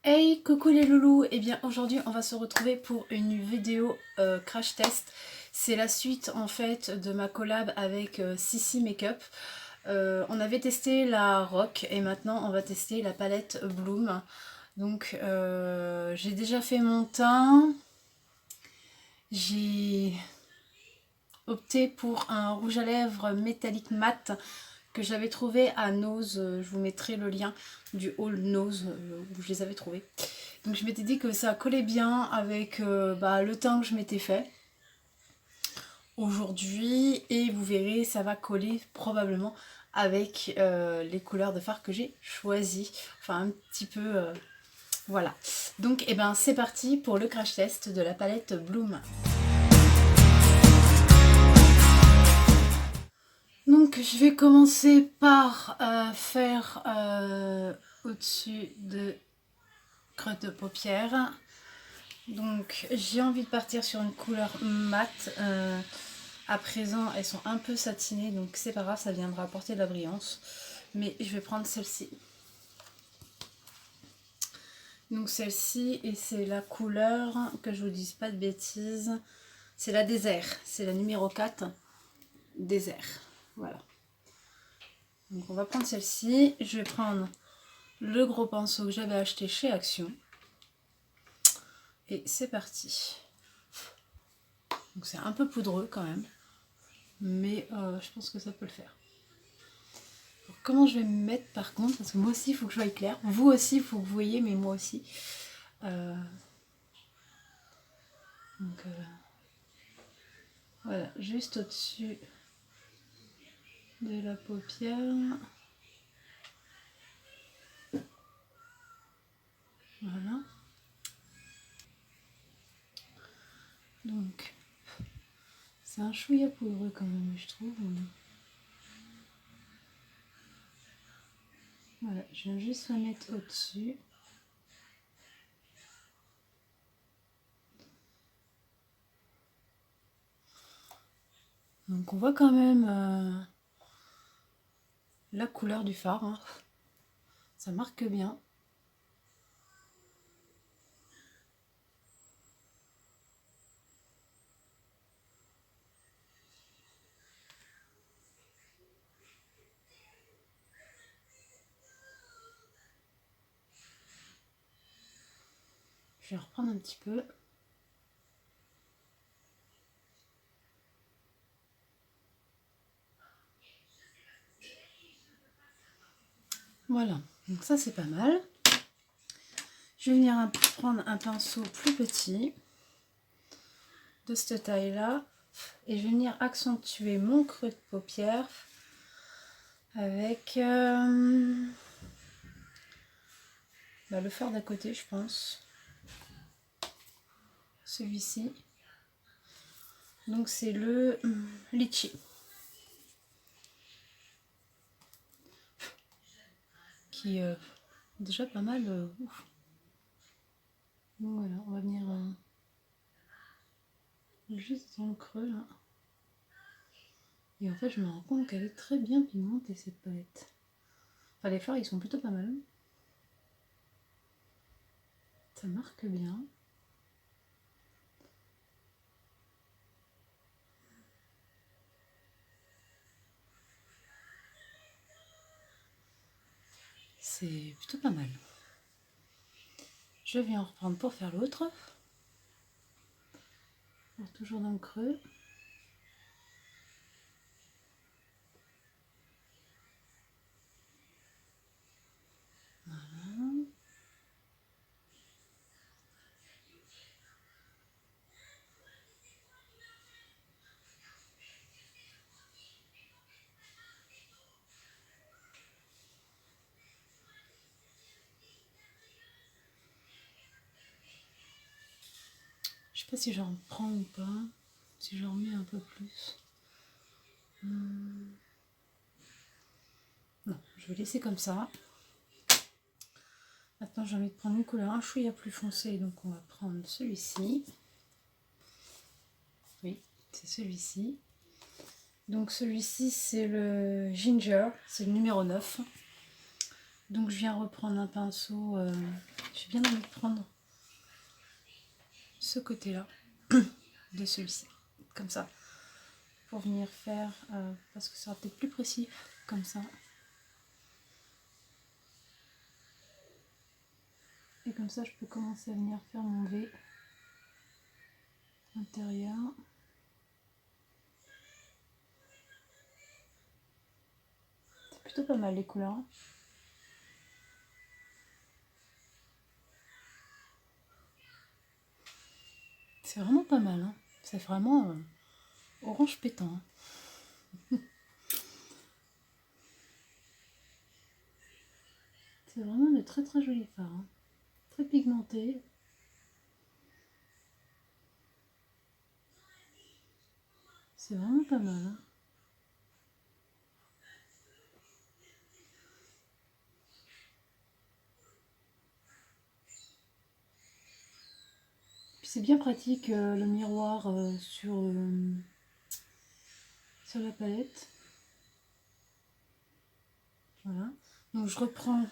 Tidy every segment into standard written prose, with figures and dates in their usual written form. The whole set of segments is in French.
Hey, coucou les loulous. Et bien aujourd'hui on va se retrouver pour une vidéo crash test. C'est la suite en fait de ma collab avec Sissi Makeup. On avait testé la Rock et maintenant on va tester la palette Bloom. Donc j'ai déjà fait mon teint. J'ai opté pour un rouge à lèvres métallique mat que j'avais trouvé à Nose. Je vous mettrai le lien du haul Nose où je les avais trouvés. Donc je m'étais dit que ça collait bien avec le teint que je m'étais fait aujourd'hui. Et vous verrez, ça va coller probablement avec les couleurs de fard que j'ai choisies. Enfin un petit peu... voilà. Donc c'est parti pour le crash test de la palette Bloom. Donc je vais commencer par faire au-dessus de creux de paupières. Donc j'ai envie de partir sur une couleur mate. À présent elles sont un peu satinées, donc c'est pas grave, ça viendra apporter de la brillance. Mais je vais prendre celle-ci. Donc celle-ci, et c'est la couleur, que je vous dise pas de bêtises, c'est la désert, c'est la numéro 4, désert. Voilà. Donc on va prendre celle-ci. Je vais prendre le gros pinceau que j'avais acheté chez Action. Et c'est parti. Donc c'est un peu poudreux quand même, mais je pense que ça peut le faire. Alors, comment je vais me mettre par contre, parce que moi aussi il faut que je voie clair. Vous aussi il faut que vous voyez, mais moi aussi. Donc voilà, juste au-dessus de la paupière. Voilà. Donc c'est un chouïa poudreux quand même, je trouve. Voilà, je viens juste la mettre au-dessus. Donc on voit quand même la couleur du fard. Hein. Ça marque bien. Je vais reprendre un petit peu. Voilà, donc ça c'est pas mal. Je vais venir prendre un pinceau plus petit, de cette taille-là, et je vais venir accentuer mon creux de paupière avec le fard d'à côté, je pense. Celui-ci. Donc c'est le litchi. Qui est déjà pas mal. Ouf. Donc voilà, on va venir juste dans le creux là. Et en fait, je me rends compte qu'elle est très bien pigmentée cette palette. Enfin, les fards ils sont plutôt pas mal. Ça marque bien. C'est plutôt pas mal. Je viens en reprendre pour faire l'autre. Toujours dans le creux. Voilà. Je sais pas si j'en reprends ou pas. Si j'en remets un peu plus. Non, je vais laisser comme ça. Maintenant, j'ai envie de prendre une couleur un chouïa plus foncée. Donc, on va prendre celui-ci. Oui, c'est celui-ci. Donc, celui-ci, c'est le Ginger. C'est le numéro 9. Donc, je viens reprendre un pinceau. Je j'ai bien envie de prendre ce côté-là de celui-ci, comme ça, pour venir faire, parce que ça sera peut-être plus précis, comme ça. Et comme ça, je peux commencer à venir faire mon V intérieur. C'est plutôt pas mal les couleurs. C'est vraiment pas mal, hein. C'est vraiment orange pétant. Hein. C'est vraiment de très très jolis fards. Hein. Très pigmenté. C'est vraiment pas mal. Hein. Puis c'est bien pratique le miroir sur la palette. Voilà. Donc je reprends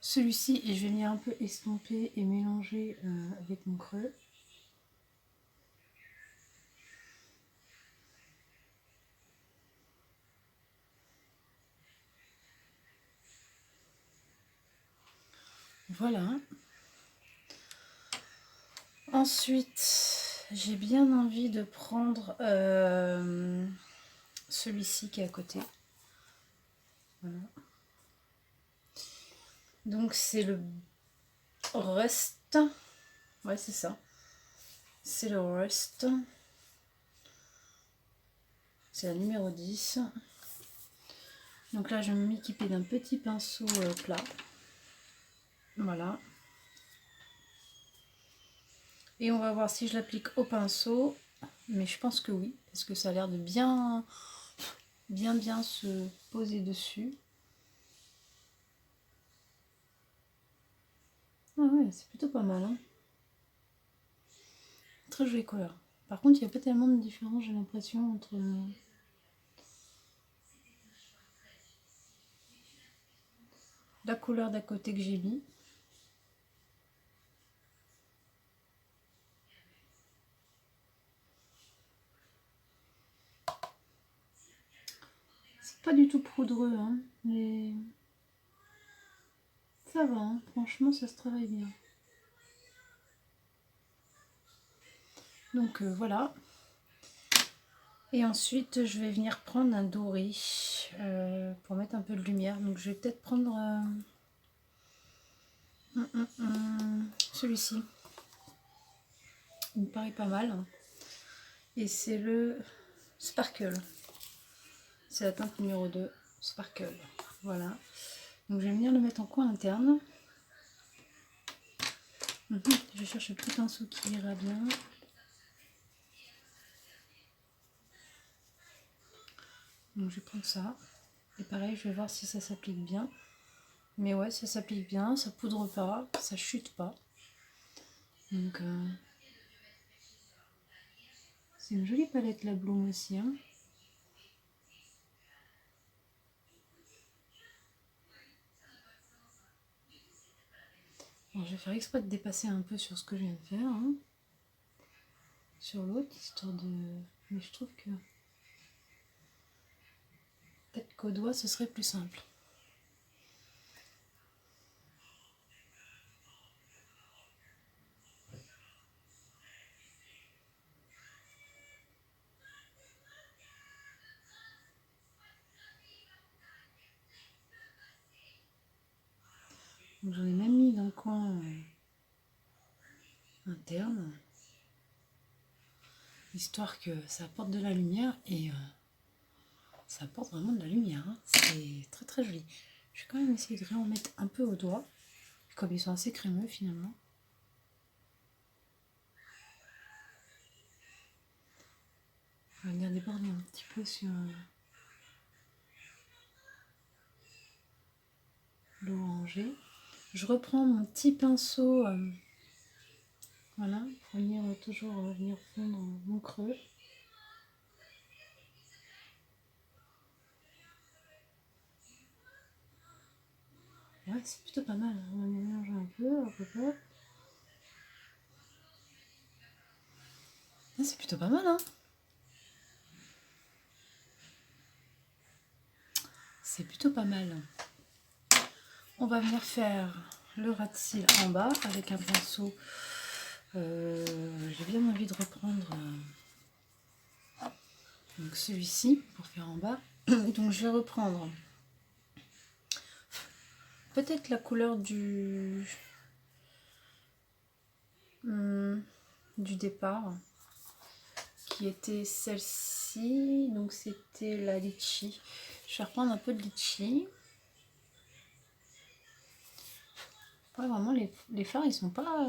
celui-ci et je vais venir un peu estomper et mélanger avec mon creux. Voilà. Ensuite, j'ai bien envie de prendre celui-ci qui est à côté. Voilà. Donc c'est le Rust. Ouais, c'est ça. C'est le Rust. C'est la numéro 10. Donc là, je vais m'équiper d'un petit pinceau plat. Voilà. Et on va voir si je l'applique au pinceau. Mais je pense que oui, parce que ça a l'air de bien se poser dessus. Ah ouais, c'est plutôt pas mal. Hein. Très jolie couleur. Par contre, il n'y a pas tellement de différence, j'ai l'impression, entre la couleur d'à côté que j'ai mis. C'est pas du tout poudreux, hein, mais ça va, hein. Franchement, ça se travaille bien. Donc voilà. Et ensuite, je vais venir prendre un doré pour mettre un peu de lumière. Donc je vais peut-être prendre celui-ci. Il me paraît pas mal. Et c'est le Sparkle. C'est la teinte numéro 2, Sparkle. Voilà. Donc je vais venir le mettre en coin interne. Je cherche un petit pinceau qui ira bien. Donc je vais prendre ça. Et pareil, je vais voir si ça s'applique bien. Mais ouais, ça s'applique bien, ça poudre pas, ça chute pas. Donc c'est une jolie palette la Bloom aussi. Hein. Alors, je vais faire exprès de dépasser un peu sur ce que je viens de faire. Hein. Sur l'autre, histoire de... Mais je trouve que... Peut-être qu'au doigt, ce serait plus simple. J'en ai même mis dans le coin interne, histoire que ça apporte de la lumière et ça apporte vraiment de la lumière. Hein. C'est très très joli. Je vais quand même essayer de réen mettre un peu au doigt, comme ils sont assez crémeux finalement. Je vais venir déborder un petit peu sur l'orangé. Je reprends mon petit pinceau, voilà, pour venir toujours venir fondre mon creux. Ouais, c'est plutôt pas mal. On va Ah, c'est plutôt pas mal, hein. C'est plutôt pas mal. On va venir faire le ras de cils en bas avec un pinceau. J'ai bien envie de reprendre donc celui-ci pour faire en bas. Donc je vais reprendre peut-être la couleur du départ, qui était celle-ci. Donc c'était la litchi. Je vais reprendre un peu de litchi. Ouais, vraiment les fards ils sont pas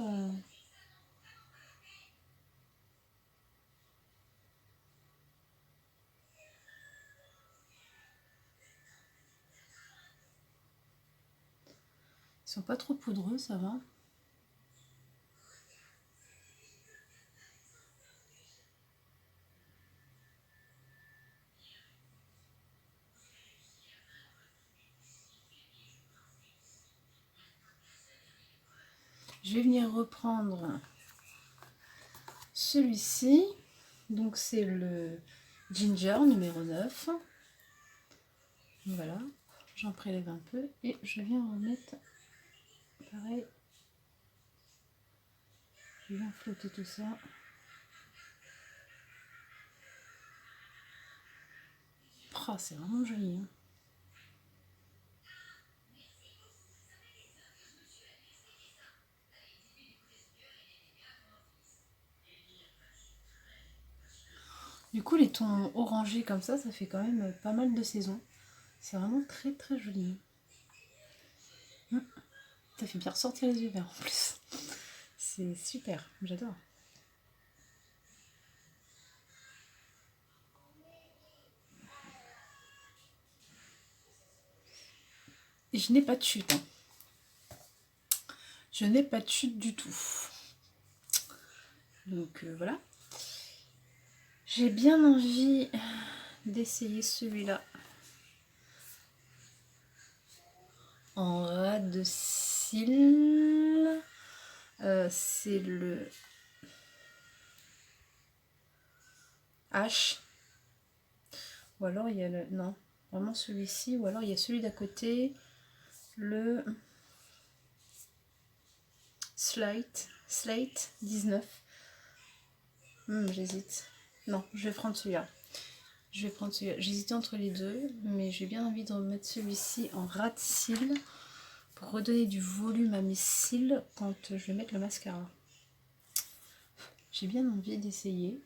ils sont pas trop poudreux, ça va. Je vais venir reprendre celui-ci. Donc c'est le Ginger numéro 9. Voilà, j'en prélève un peu et je viens remettre pareil. Je viens flotter tout ça. Oh, c'est vraiment joli, hein. Du coup, les tons orangés comme ça fait quand même pas mal de saisons. C'est vraiment très très joli. Ça fait bien ressortir les yeux verts en plus. C'est super, j'adore. Et je n'ai pas de chute, hein. Je n'ai pas de chute du tout. Donc voilà. J'ai bien envie d'essayer celui-là en ras de cils. C'est le H. Ou alors il y a le... Non, vraiment celui-ci. Ou alors il y a celui d'à côté. Le Slate 19. J'hésite. Non, je vais prendre celui-là. J'hésitais entre les deux, mais j'ai bien envie de remettre celui-ci en ras de cils pour redonner du volume à mes cils quand je vais mettre le mascara. J'ai bien envie d'essayer.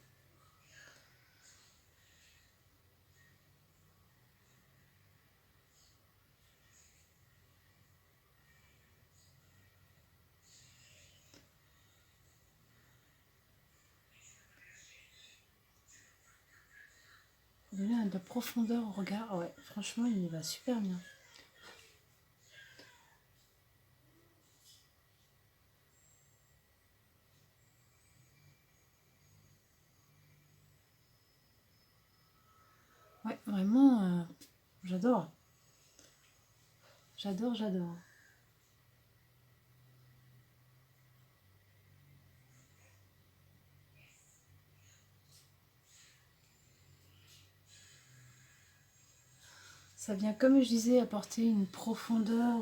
Donner de profondeur au regard, ouais, franchement il y va super bien. Ouais, vraiment, j'adore. J'adore. Ça vient, comme je disais, apporter une profondeur.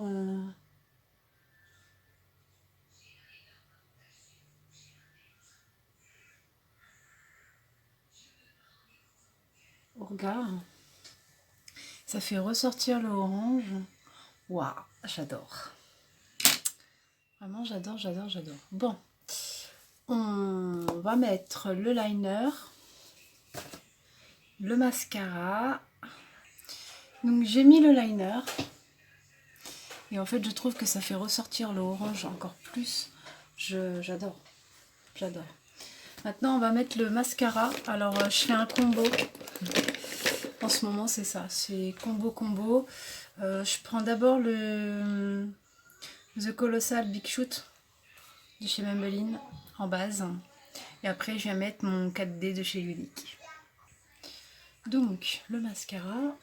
Au regard. Ça fait ressortir le orange. Waouh, j'adore. Vraiment, j'adore. Bon, on va mettre le liner, le mascara. Donc j'ai mis le liner. Et en fait, je trouve que ça fait ressortir le orange encore plus. J'adore. Maintenant, on va mettre le mascara. Alors, je fais un combo. En ce moment, c'est ça. C'est combo. Je prends d'abord le The Colossal Big Shoot de chez Maybelline en base. Et après, je vais mettre mon 4D de chez Unique. Donc, le mascara.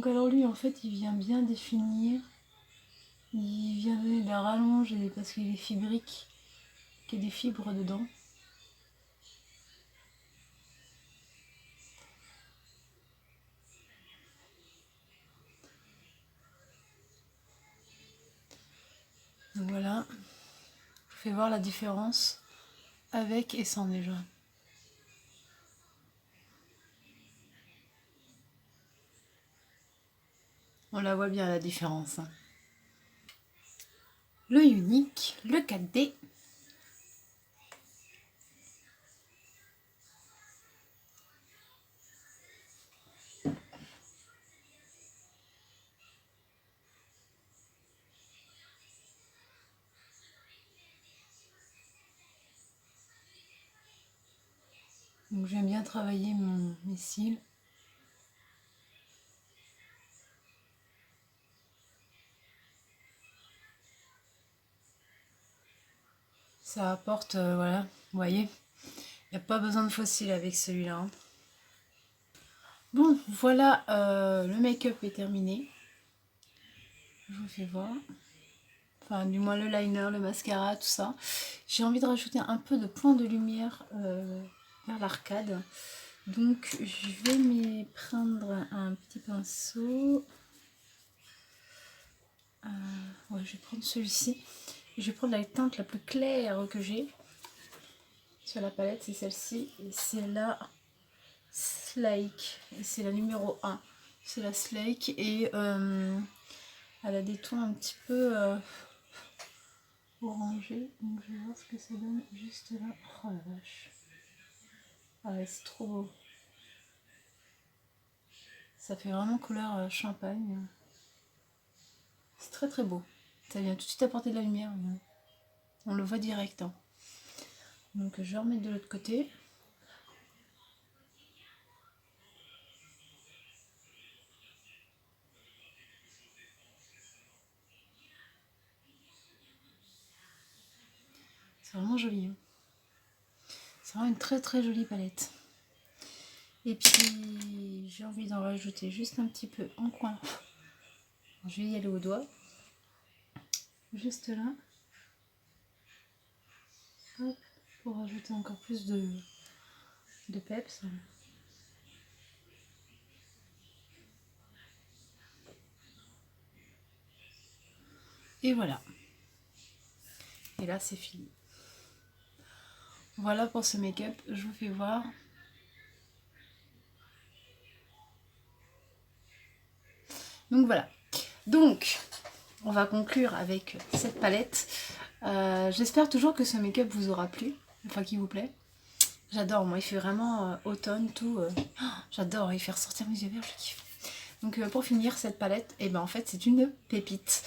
Donc alors lui en fait il vient bien définir, il vient donner de la rallonge parce qu'il est fibrique, qu'il y a des fibres dedans. Donc voilà, je vous fais voir la différence avec et sans déjà. On la voit bien la différence. Le unique, le 4D. Donc j'aime bien travailler mes cils. Ça apporte, voilà, vous voyez, il n'y a pas besoin de faux cils avec celui-là. Hein. Bon, voilà, le make-up est terminé. Je vous fais voir. Enfin, du moins le liner, le mascara, tout ça. J'ai envie de rajouter un peu de point de lumière vers l'arcade. Donc, je vais m'y prendre un petit pinceau. Ouais, je vais prendre celui-ci. Je vais prendre la teinte la plus claire que j'ai sur la palette, c'est celle-ci. Et c'est la Slake. Et c'est la numéro 1. C'est la Slake. Et elle a des tons un petit peu orangés. Donc je vais voir ce que ça donne juste là. Oh la vache. Ah ouais, c'est trop beau. Ça fait vraiment couleur champagne. C'est très très beau. Ça vient tout de suite apporter de la lumière. On le voit direct. Hein. Donc je vais remettre de l'autre côté. C'est vraiment joli. Hein. C'est vraiment une très très jolie palette. Et puis j'ai envie d'en rajouter juste un petit peu en coin. Je vais y aller au doigt. Juste là. Hop, pour rajouter encore plus de peps. Et voilà. Et là c'est fini. Voilà pour ce make-up. Je vous fais voir. Donc voilà. Donc, on va conclure avec cette palette. J'espère toujours que ce make-up vous aura plu. Enfin, qu'il vous plaît. J'adore, moi, il fait vraiment automne, tout. J'adore, il fait ressortir mes yeux verts, je kiffe. Donc, pour finir, cette palette, et ben en fait, c'est une pépite.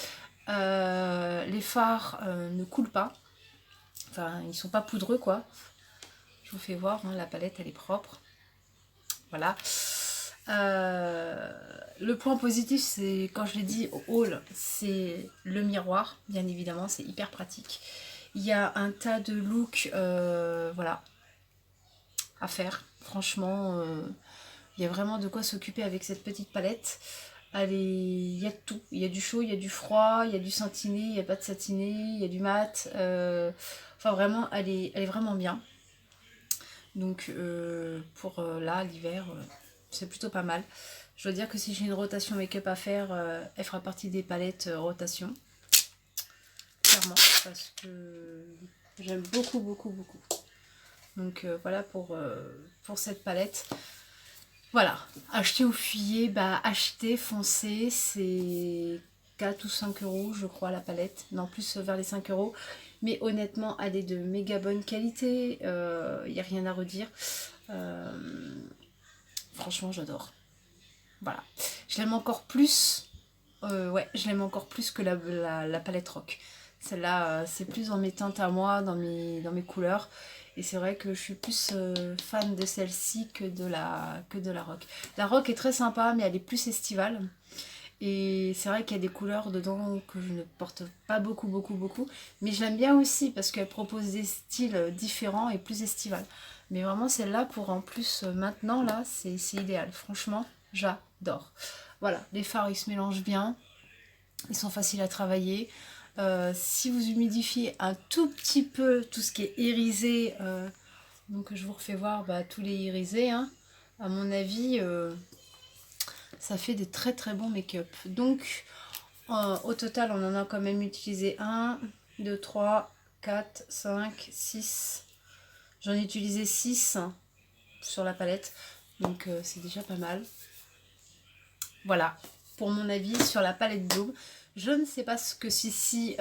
Les fards ne coulent pas. Enfin, ils sont pas poudreux, quoi. Je vous fais voir, hein, la palette, elle est propre. Voilà. Le point positif, c'est, quand je l'ai dit au haul, c'est le miroir, bien évidemment, c'est hyper pratique. Il y a un tas de looks, voilà, à faire. Franchement, il y a vraiment de quoi s'occuper avec cette petite palette. Il y a de tout. Il y a du chaud, il y a du froid, il y a du satiné, il n'y a pas de satiné, il y a du mat. Enfin, vraiment, elle est vraiment bien. Donc, pour là, l'hiver, c'est plutôt pas mal. Je dois dire que si j'ai une rotation make-up à faire, elle fera partie des palettes rotation. Clairement, parce que j'aime beaucoup, beaucoup, beaucoup. Donc voilà pour cette palette. Voilà, acheter ou fuyer, bah achetez, foncez, c'est 4 ou 5 euros je crois la palette, non plus vers les 5 euros. Mais honnêtement, elle est de méga bonne qualité, il n'y a rien à redire. Franchement, j'adore. Voilà, je l'aime encore plus, ouais, je l'aime encore plus que la palette Rock. Celle-là, c'est plus dans mes teintes à moi, dans mes couleurs. Et c'est vrai que je suis plus fan de celle-ci que de la Rock. La Rock est très sympa, mais elle est plus estivale. Et c'est vrai qu'il y a des couleurs dedans que je ne porte pas beaucoup, beaucoup, beaucoup. Mais je l'aime bien aussi parce qu'elle propose des styles différents et plus estivales. Mais vraiment, celle-là, pour en plus, maintenant, là, c'est idéal. Franchement, j'adore. voilà, les fards ils se mélangent bien, ils sont faciles à travailler. Si vous humidifiez un tout petit peu tout ce qui est irisé, donc je vous refais voir tous les irisés, hein, à mon avis ça fait des très très bons make-up. Donc au total on en a quand même utilisé 1, 2, 3, 4, 5, 6. J'en ai utilisé 6 sur la palette, donc c'est déjà pas mal. Voilà, pour mon avis sur la palette Bloom. Je ne sais pas ce que si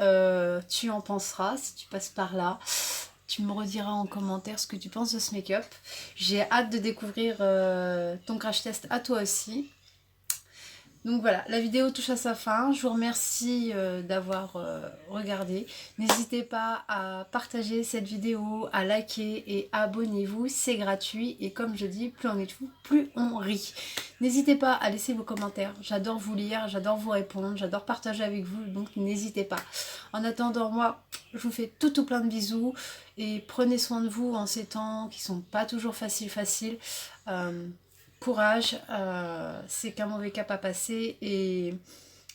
tu en penseras, si tu passes par là. Tu me rediras en commentaire ce que tu penses de ce make-up. J'ai hâte de découvrir ton crash test à toi aussi. Donc voilà, la vidéo touche à sa fin. Je vous remercie d'avoir regardé. N'hésitez pas à partager cette vidéo, à liker et abonnez-vous. C'est gratuit et comme je dis, plus on est de fou, plus on rit. N'hésitez pas à laisser vos commentaires. J'adore vous lire, j'adore vous répondre, j'adore partager avec vous. Donc n'hésitez pas. En attendant, moi, je vous fais tout plein de bisous. Et prenez soin de vous en ces temps qui sont pas toujours faciles. Courage, c'est qu'un mauvais cap à passer et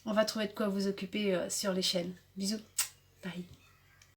on va trouver de quoi vous occuper sur les chaînes. Bisous, bye.